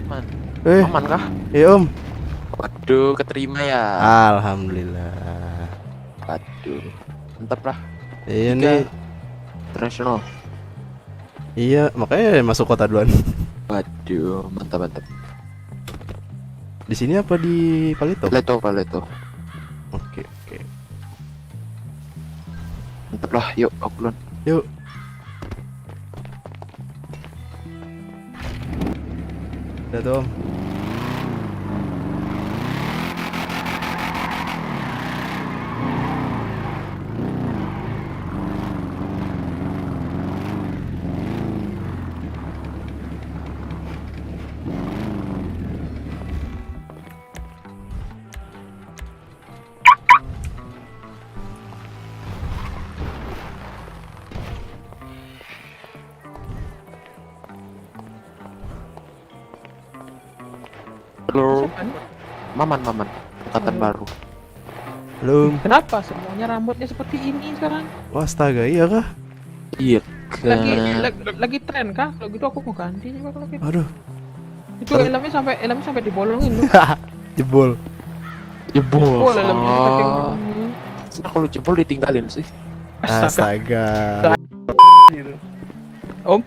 Man. Eh, Aman kah? iya Om. Waduh, keterima ya. Alhamdulillah. Waduh, mantap lah. Iya 3 nih. internasional. Iya, makanya masuk kota duluan. Waduh, mantap mantap. Di sini apa di Palito? Paleto. Oke, oke. Mantap lah, yuk aku duluan. Yuk. Udah tuh Om. Halo, Siapa nih? Maman, angkatan baru. Belum. Kenapa semuanya rambutnya seperti ini sekarang? Wah, astaga, iya kah? Iya. Lagi tren kah? Kalau gitu aku mau ganti juga kalau gitu. Aduh, Itu helmnya sampai dibolongin loh. jebol. Jebol. Boleh helmnya saking Nah, kalau jebol ditinggalin sih. Astaga. Om,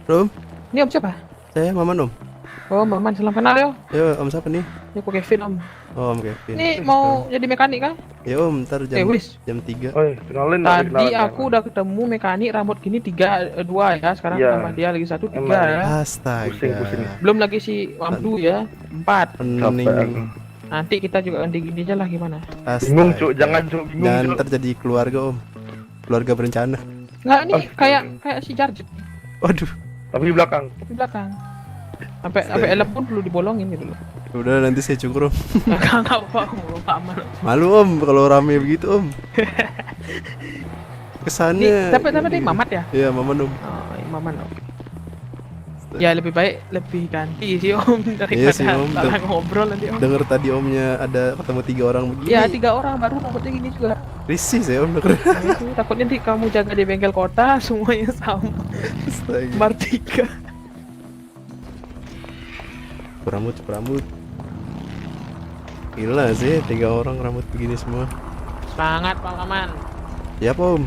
Belum. ini Om siapa? Saya Maman Om. Oh, Maman, salam kenal yo. Yo, Om siapa nih? Ini aku Kevin Om. Oh, Om Kevin. Ini mau jadi mekanik kan? Ya Om, ntar Wis. jam 3. Oi, kenalin Tadi aku udah ketemu mekanik rambut gini 2 ya. Sekarang Iya. sama dia lagi 1, 3 Emang. ya. Astaga. Pusing. Belum lagi si Wamdu ya, 4. Pening. Nanti kita juga gini aja lah gimana. Bingung, Astaga. Cuk. Jangan, Cuk. Bingung, Dan Cuk. ntar jadi keluarga Om. Keluarga berencana. Enggak, ini Oh. kayak si Jarjet Waduh. Tapi di belakang. di belakang. Sampai helm pun perlu dibolongin gitu loh. Udah nanti saya cungkur Om. Enggak apa-apa, aku aman. Malu Om kalau rame begitu Om. Kesannya. Tapi dia Mamat ya? Iya, Maman Om. Oh, Maman Om. Ya lebih baik lebih ganti sih Om daripada sih, Om. salah ngobrol nanti Om. Dengar tadi Omnya ada ketemu 3 orang begini. Ya 3 orang baru rambutnya gini juga. Risih saya Om denger. Nah, itu, takutnya nanti kamu jaga di bengkel kota semuanya sama. Astaga. Martika. Cukur rambut. Gila sih 3 orang rambut begini semua. Semangat Pak Maman. Siap Om.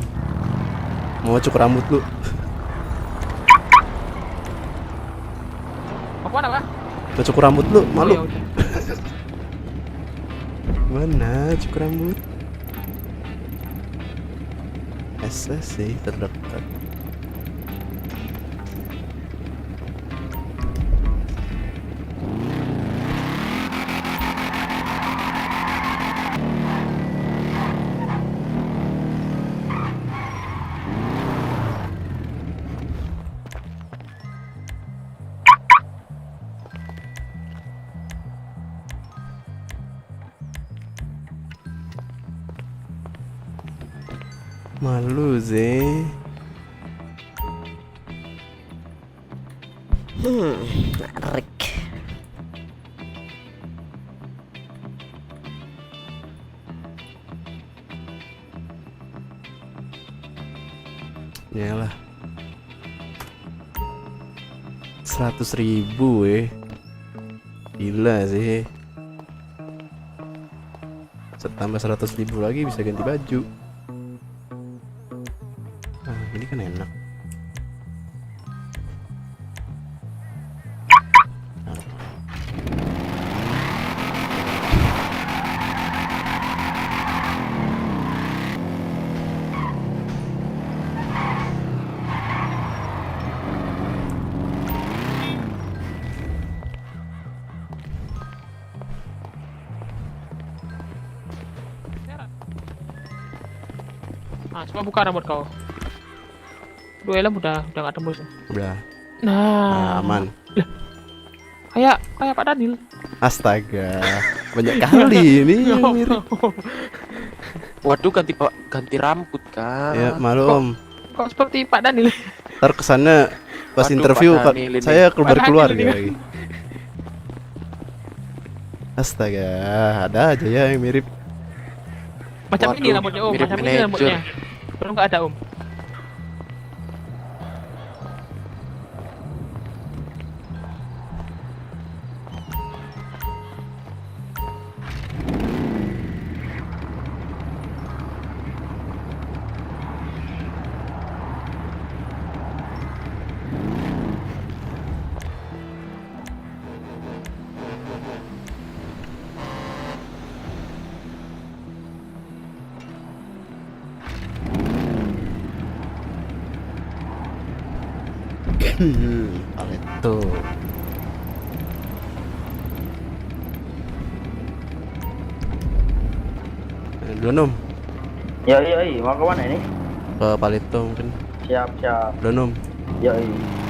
Mau cukur rambut lu. Apa apa? Mau cukur rambut lu, Oh, ya malu. udah. Mana cukur rambut? Asa sih terdekat. Malu sih. Menarik. Yalah. 100.000 Gila sih. Tambah 100.000 lagi bisa ganti baju. Ah, ini kan enak. Nah, coba buka rambut kau. Dua helm udah nggak tembus. Udah. Nah, Aman. kayak Pak Daniel. Astaga. Banyak kali ini yang mirip. Waduh, ganti rambut kan. Ya, malu Om. Kok seperti Pak Daniel? Ntar kesana pas Waduh, interview Pak Daniel ini. saya Pak Daniel keluarga ini. lagi. Astaga, ada aja ya yang mirip. Macam ini Waduh, rambutnya Om, mirip macam ini manajer. rambutnya. Belum nggak ada Om. Paleto. Donom, Ya iya iya, mau ke mana ini? ke Paleto mungkin. Siap siap. Donom. Ya iya.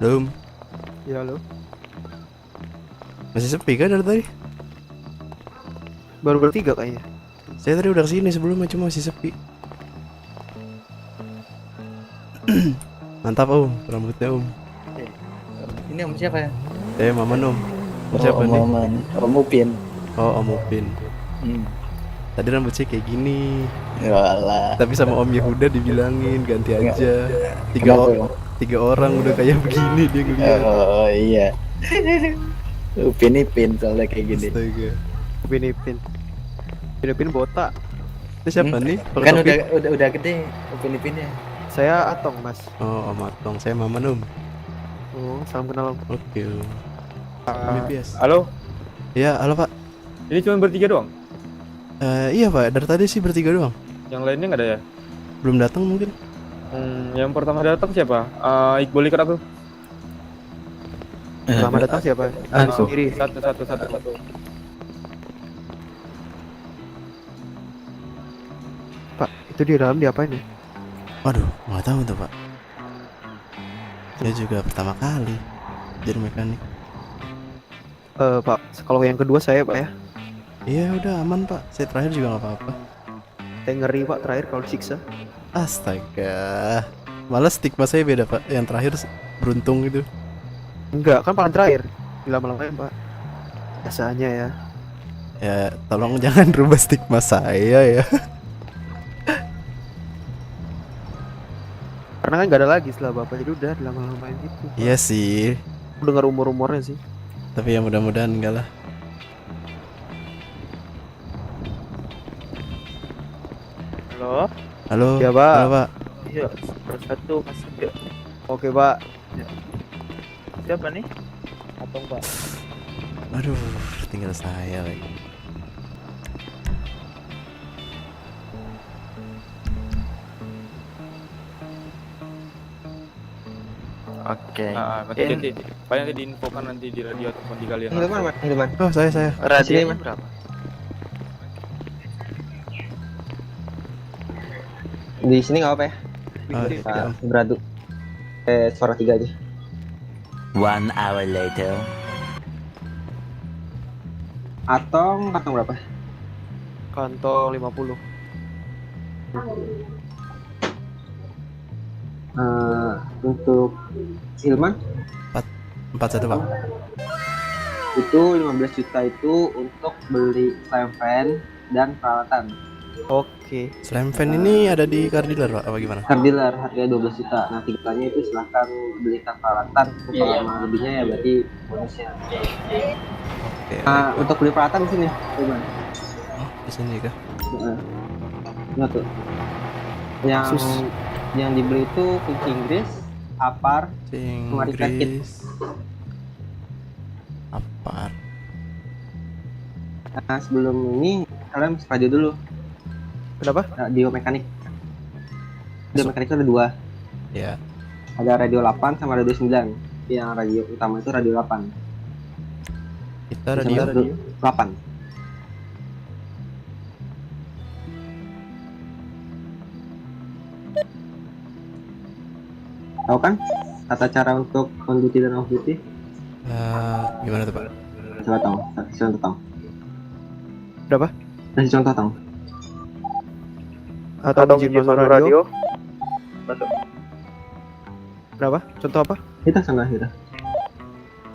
Dom, Ya halo, masih sepi kan dari tadi? baru bertiga kayaknya. Saya tadi udah kesini sebelumnya cuma masih sepi. Mantap om, rambutnya om. Ini om siapa ya? Saya Maman om. Om siapa nih? Om Upin. Oh om Upin. Tadi rambut saya kayak gini. Walah. Tapi sama om Yehuda dibilangin ganti aja. Kenapa, Om? Tiga orang udah kayak begini dia ngeliat. Oh iya. Upin Ipin soalnya kayak gini. Astaga. Upin Ipin botak. Itu siapa nih? Pakai Kan topi? udah gede Upin Ipinnya. Saya Atong mas. Oh om Atong, saya Maman om. Oh, salam kenal om. Oke. BPS. Halo, Ya halo pak. ini cuma bertiga doang. Iya pak, dari tadi sih bertiga doang. Yang lainnya nggak ada ya? Belum datang mungkin. Yang pertama datang siapa? Iqbal ikut aku. Selamat datang siapa? Aku. Sendiri. Satu. Pak, itu di dalam diapain ya? Waduh, nggak tahu tuh pak. Saya juga pertama kali jadi mekanik. Pak, kalau yang kedua saya pak ya. Iya udah aman pak. Saya terakhir juga nggak apa-apa. Saya ngeri pak terakhir kalau disiksa. Astaga. Malah stigma saya beda pak. Yang terakhir beruntung gitu. Enggak, kan paling terakhir. Lama-lamain pak. Biasanya ya. Ya tolong jangan rubah stigma saya ya. Karena kan nggak ada lagi setelah bapak, jadi udah lama-lamain gitu. Iya sih. Aku dengar rumor-rumornya sih. Tapi ya mudah-mudahan enggak lah. Halo. Halo. Ya, Pak. Halo pak. Iya, satu masuk ya. Oke pak. Siapa nih? Atong Pak. Aduh, tinggal saya lagi. Oke. Nanti paling nanti diinfokan nanti di radio ataupun di kalian. Oh saya. Radionya berapa? Di sini nggak apa ya? Oh, iya, Om. Beradu. Suara 3 aja. 1 hour later. Atong berapa? Kantong 50. Untuk Hilman 41 pak. itu 15 juta itu untuk beli slam fan dan peralatan. Oke. Slam fan ini ada di car dealer pak apa gimana? Car dealer harganya 12 juta. Nah, 3 jutanya itu silahkan belikan peralatan. Kalau emang lebihnya ya berarti bonusnya. Oke. Untuk beli peralatan di sini, Hilman. Oh, di sini kah? Nah, tuh. Yang Sus. yang dibeli itu kunci Inggris, apar, Kemarin kan Inggris. Apar. Nah, sebelum ini kalian harus radio dulu. Kenapa? Radio mekanik. Radio mekanik itu ada 2. Ya. Ada radio 8 sama radio 9. Yang radio utama itu radio 8. Kita Sama radio. 8. Tahu kan tata cara untuk on duty dan off duty? Gimana tuh pak? Coba tahu, kasih contoh tahu. Berapa? Kasih contoh tahu. Atau izin masuk radio. Berapa? Contoh apa? Kita sana kita.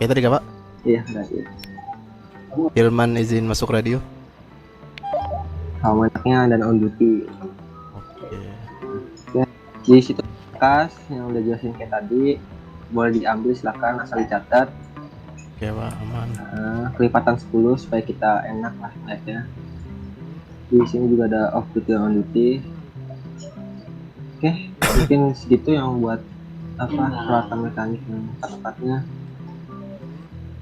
Ya tadi kah pak? Iya, radio. Hilman izin masuk radio. Sama anaknya dan on duty. Oke. Di situ kas yang udah jelasin kayak tadi, boleh diambil silakan asal dicatat. Oke pak, aman. Kelipatan 10 supaya kita enak lah lihatnya. Di sini juga ada off duty dan on duty. Oke, mungkin segitu yang buat peralatan mekanik yang tepatnya.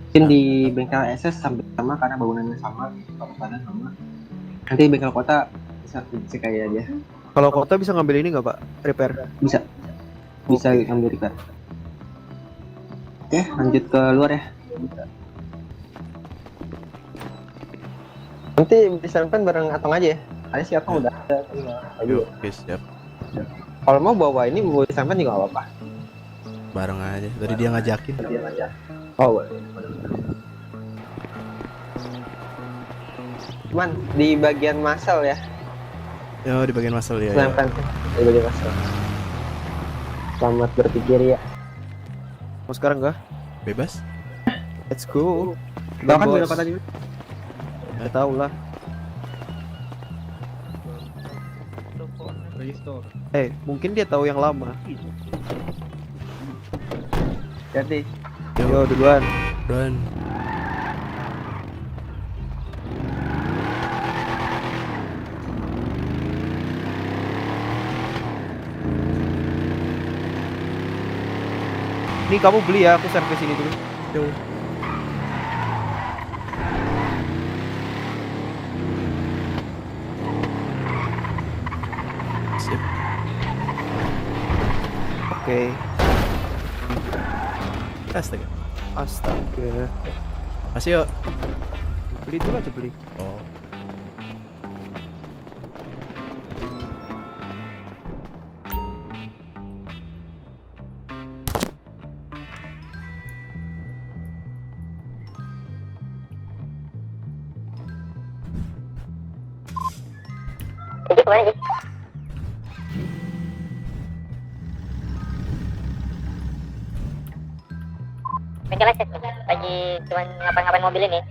Mungkin di bengkel SS sama karena bangunannya sama, peralatannya sama. Nanti bengkel kota bisa kayak aja. Kalau kota bisa ngambil ini nggak pak? Repair. Bisa ambil repair. Oke, lanjut ke luar ya. Nanti disampan bareng Atong aja ya. Ada si Atong udah ada. Yuk, oke siap. Kalau mau bawa ini bawa disampan juga gak apa-apa. Bareng aja. Tadi dia ngajakin. Dia aja. Oh boleh. Cuman di bagian muscle ya. Yo di bagian muscle ya. Disampan di bagian muscle. Selamat berpikir ya. Mau sekarang nggak? Bebas. Let's go. Bawa kan Bos. berapa tadi? Nggak tahu lah. Mungkin dia tahu yang lama. Jadi Yo duluan. Dan Ini kamu beli ya, aku servis ini dulu. Yo. sip. Oke. Astaga. Astaga. Masih yuk. Beli dulu aja beli. Oh. Bengkel aja lagi cuman ngapain-ngapain mobil ini.